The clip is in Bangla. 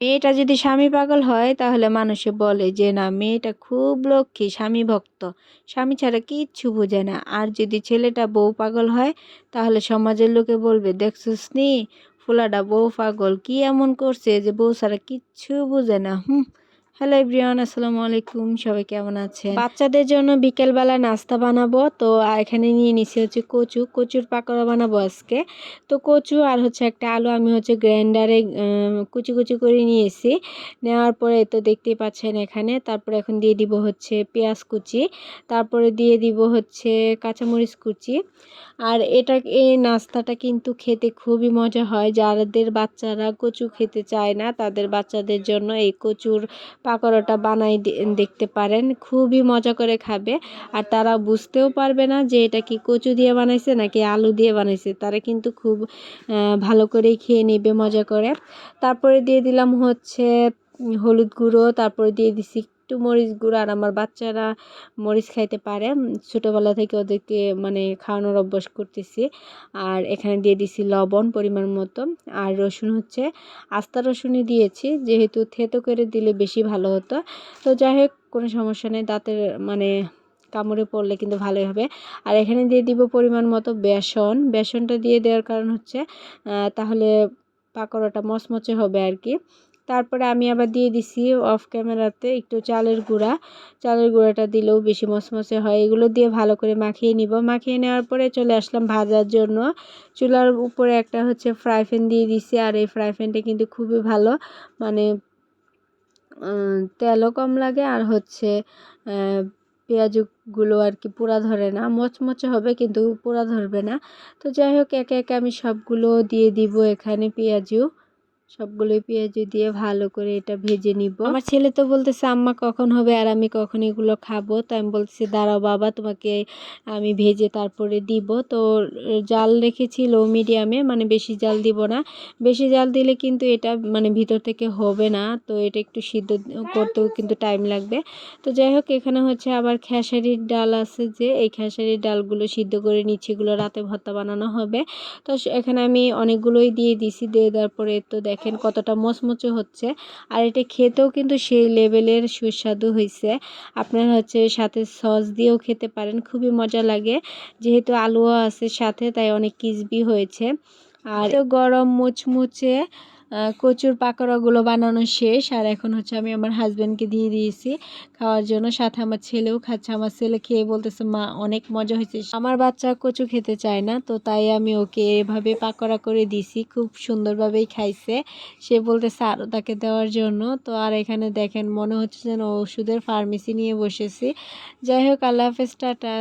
মেয়েটা যদি স্বামী পাগল হয় তাহলে মানুষে বলে যে না মেয়েটা খুব লক্ষ্মী, স্বামী ভক্ত, স্বামী ছাড়া কিচ্ছু বোঝে না। আর যদি ছেলেটা বউ পাগল হয় তাহলে সমাজের লোকে বলবে দেখছস নি ফুলাটা বউ পাগল, কি এমন করছে যে বউ ছাড়া কিচ্ছু বোঝে না। হ্যালো এভরিওয়ান, আসসালামু আলাইকুম। সবাই কেমন আছেন? বাচ্চাদের জন্য বিকেলবেলা নাস্তা বানাবো, তো এখানে নিয়ে নিছি হচ্ছে কচুর পাকোড়া বানাবো আজকে। তো কচু আর হচ্ছে একটা আলু আমি হচ্ছে গ্রাইন্ডারে কুচি কুচি করে নিয়েছি। নেওয়ার পরে তো দেখতেই পাচ্ছেন এখানে। তারপরে এখন দিয়ে দিব হচ্ছে পেঁয়াজ কুচি, তারপরে দিয়ে দিব হচ্ছে কাঁচামরিচ কুচি। আর এই নাস্তাটা কিন্তু খেতে খুবই মজা হয়। যাদের বাচ্চারা কচু খেতে চায় না তাদের বাচ্চাদের জন্য এই কচুর পাকোড়াটা বানাই দেখতে পারেন, খুবই মজা করে খাবে। আর তারা বুঝতেও পারবে না যে এটা কি কচু দিয়ে বানাইছে নাকি আলু দিয়ে বানাইছে, তারা কিন্তু খুব ভালো করেই খেয়ে নেবে মজা করে। তারপরে দিয়ে দিলাম হচ্ছে হলুদ গুঁড়ো, তারপরে দিয়ে দিছি একটু মরিচ গুঁড়ো। আর আমার বাচ্চারা মরিচ খাইতে পারে, ছোটোবেলা থেকে ওদেরকে মানে খাওয়ানোর অভ্যাস করতেছি। আর এখানে দিয়ে দিছি লবণ পরিমাণ মতো। আর রসুন হচ্ছে আস্তা রসুনই দিয়েছি, যেহেতু থেতো করে দিলে বেশি ভালো হতো। তো যাই হোক, কোনো সমস্যা নেই, দাঁতের মানে কামড়ে পড়লে কিন্তু ভালোই হবে। আর এখানে দিয়ে দিব পরিমাণ মতো বেসনটা দিয়ে দেওয়ার কারণ হচ্ছে তাহলে পাকোড়াটা মচমচে হবে আর কি। তারপরে আমি আবার দিয়ে দিছি অফ ক্যামেরাতে একটু চালের গুঁড়াটা দিলেও বেশি মচমচে হয়। এগুলো দিয়ে ভালো করে মাখিয়ে নিব। মাখিয়ে নেওয়ার পরে চলে আসলাম ভাজার জন্য। চুলার উপরে একটা হচ্ছে ফ্রাই প্যান দিয়ে দিছি। আর এই ফ্রাই প্যানটা কিন্তু খুবই ভালো, মানে তেলও কম লাগে আর হচ্ছে পেঁয়াজগুলো আর কি পোড়া ধরে না, মচমচে হবে কিন্তু পোড়া ধরবে না। তো যাই হোক, একে একে আমি সবগুলো দিয়ে দিব এখানে সবগুলোই পেঁয়াজু দিয়ে ভালো করে এটা ভেজে নিব। আমার ছেলে তো বলতেছে আম্মা কখন হবে আর আমি কখন এগুলো খাবো। তো আমি বলতেছি দাঁড়াও বাবা, তোমাকে আমি ভেজে তারপরে দিব। তো জাল রেখেছি লো মিডিয়ামে, মানে বেশি জাল দিব না। বেশি জাল দিলে কিন্তু এটা মানে ভিতর থেকে হবে না, তো এটা একটু সিদ্ধ করতেও কিন্তু টাইম লাগবে। তো যাই হোক, এখানে হচ্ছে আবার খেসারির ডাল আছে, যে এই খেসারির ডালগুলো সিদ্ধ করে নিচ্ছি, এগুলো রাতে ভর্তা বানানো হবে। তো এখানে আমি অনেকগুলোই দিয়ে দিছি, দিয়ে দেওয়ার পরে তো দেখেন কতটা মচমচে হচ্ছে। আর এটা খেতেও কিন্তু সেই লেভেলের সুস্বাদু হয়েছে। আপনারা হচ্ছে সাথে সস দিয়েও খেতে পারেন, খুবই মজা লাগে। যেহেতু আলুও আছে সাথে, তাই অনেক ক্রিসপি হয়েছে। আর তো গরম মুচমুচে কচুর পাকোড়াগুলো বানানো শেষ। আর এখন হচ্ছে আমি আমার হাজব্যান্ডকে দিয়ে দিয়েছি খাওয়ার জন্য, সাথে আমার ছেলেও খাচ্ছে। আমার ছেলে খেয়ে বলতেছে মা অনেক মজা হয়েছে। আমার বাচ্চা কচু খেতে চায় না, তো তাই আমি ওকে এভাবে পাকোড়া করে দিছি, খুব সুন্দরভাবেই খাইছে। সে বলতেছে আরও তাকে দেওয়ার জন্য। তো আর এখানে দেখেন মনে হচ্ছে যেন ওষুধের ফার্মেসি নিয়ে বসেছি। যাই হোক, আল্লাহ হাফেজ, টাটা।